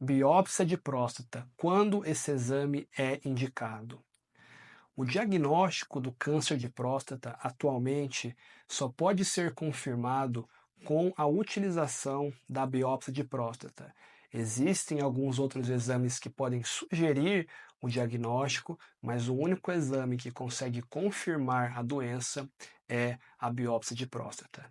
Biópsia de próstata. Quando esse exame é indicado? O diagnóstico do câncer de próstata atualmente só pode ser confirmado com a utilização da biópsia de próstata. Existem alguns outros exames que podem sugerir o diagnóstico, mas o único exame que consegue confirmar a doença é a biópsia de próstata.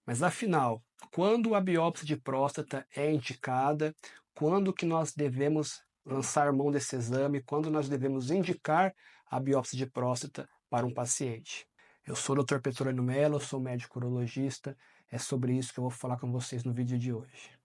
Mas afinal, quando a biópsia de próstata é indicada, quando que nós devemos lançar mão desse exame, quando nós devemos indicar a biópsia de próstata para um paciente? Eu sou o Dr. Petrolino Mello, sou médico urologista. É sobre isso que eu vou falar com vocês no vídeo de hoje.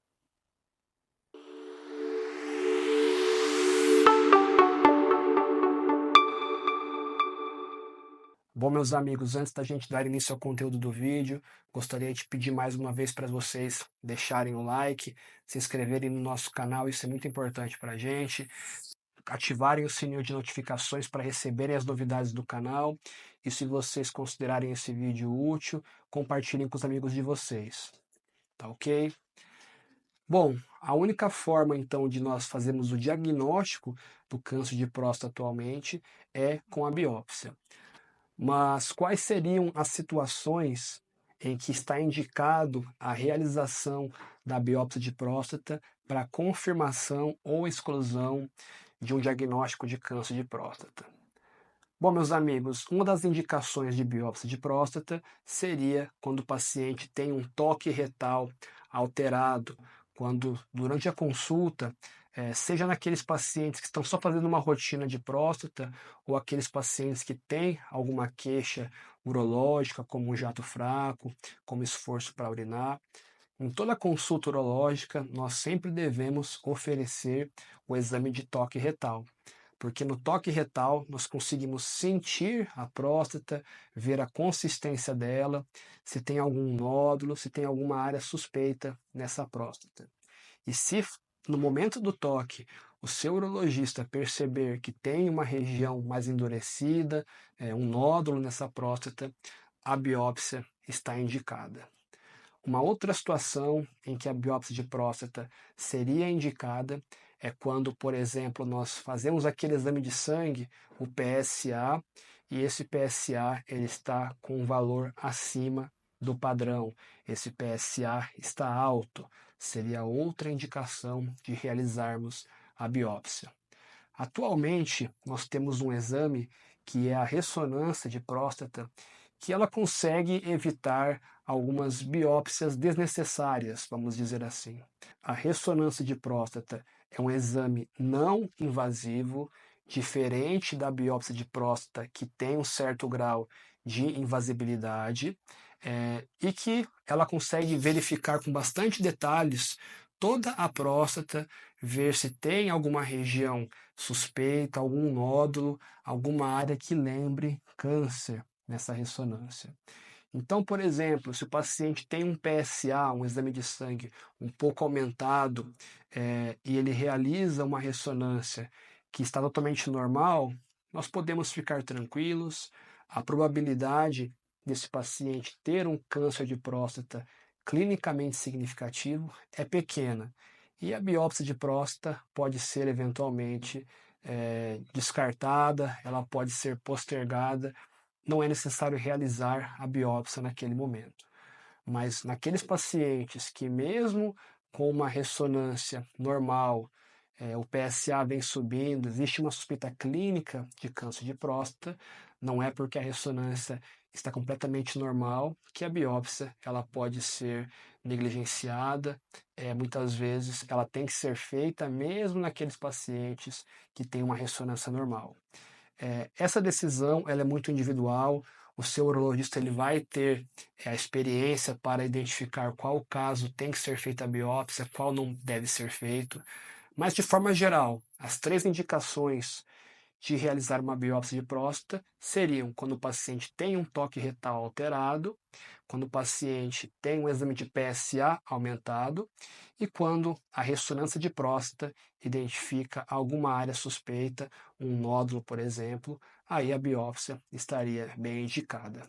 Bom, meus amigos, antes da gente dar início ao conteúdo do vídeo, gostaria de pedir mais uma vez para vocês deixarem o like, se inscreverem no nosso canal, isso é muito importante para a gente, ativarem o sininho de notificações para receberem as novidades do canal e, se vocês considerarem esse vídeo útil, compartilhem com os amigos de vocês, tá ok? Bom, a única forma então de nós fazermos o diagnóstico do câncer de próstata atualmente é com a biópsia. Mas quais seriam as situações em que está indicado a realização da biópsia de próstata para confirmação ou exclusão de um diagnóstico de câncer de próstata? Bom, meus amigos, uma das indicações de biópsia de próstata seria quando o paciente tem um toque retal alterado, quando durante a consulta, seja naqueles pacientes que estão só fazendo uma rotina de próstata ou aqueles pacientes que têm alguma queixa urológica, como um jato fraco, como esforço para urinar. Em toda consulta urológica, nós sempre devemos oferecer o exame de toque retal, porque no toque retal nós conseguimos sentir a próstata, ver a consistência dela, se tem algum nódulo, se tem alguma área suspeita nessa próstata. E se no momento do toque o seu urologista perceber que tem uma região mais endurecida, um nódulo nessa próstata, a biópsia está indicada. Uma outra situação em que a biópsia de próstata seria indicada é quando, por exemplo, nós fazemos aquele exame de sangue, o PSA, e esse PSA ele está com um valor acima do padrão. Esse PSA está alto, seria outra indicação de realizarmos a biópsia. Atualmente, nós temos um exame que é a ressonância de próstata, que ela consegue evitar algumas biópsias desnecessárias, vamos dizer assim. A ressonância de próstata é um exame não invasivo, diferente da biópsia de próstata, que tem um certo grau de invasibilidade, e que ela consegue verificar com bastante detalhes toda a próstata, ver se tem alguma região suspeita, algum nódulo, alguma área que lembre câncer nessa ressonância. Então, por exemplo, se o paciente tem um PSA, um exame de sangue um pouco aumentado, e ele realiza uma ressonância que está totalmente normal, nós podemos ficar tranquilos. A probabilidade desse paciente ter um câncer de próstata clinicamente significativo é pequena. E a biópsia de próstata pode ser eventualmente descartada, ela pode ser postergada, não é necessário realizar a biópsia naquele momento. Mas naqueles pacientes que, mesmo com uma ressonância normal, o PSA vem subindo, existe uma suspeita clínica de câncer de próstata, não é porque a ressonância está completamente normal que a biópsia ela pode ser negligenciada. Muitas vezes ela tem que ser feita mesmo naqueles pacientes que têm uma ressonância normal. Essa decisão ela é muito individual. O seu urologista ele vai ter a experiência para identificar qual caso tem que ser feita a biópsia, qual não deve ser feito. Mas, de forma geral, as três indicações de realizar uma biópsia de próstata seriam quando o paciente tem um toque retal alterado, quando o paciente tem um exame de PSA aumentado e quando a ressonância de próstata identifica alguma área suspeita, um nódulo, por exemplo, aí a biópsia estaria bem indicada.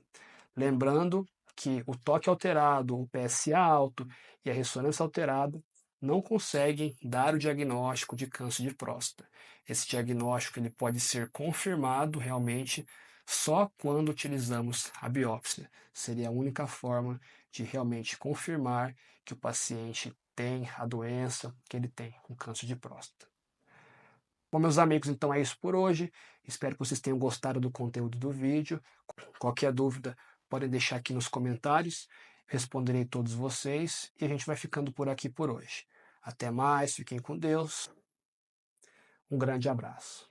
Lembrando que o toque alterado, o PSA alto e a ressonância alterada não conseguem dar o diagnóstico de câncer de próstata. Esse diagnóstico ele pode ser confirmado realmente só quando utilizamos a biópsia. Seria a única forma de realmente confirmar que o paciente tem a doença que ele tem, o câncer de próstata. Bom, meus amigos, então é isso por hoje. Espero que vocês tenham gostado do conteúdo do vídeo. Qualquer dúvida, podem deixar aqui nos comentários. Responderei todos vocês e a gente vai ficando por aqui por hoje. Até mais, fiquem com Deus. Um grande abraço.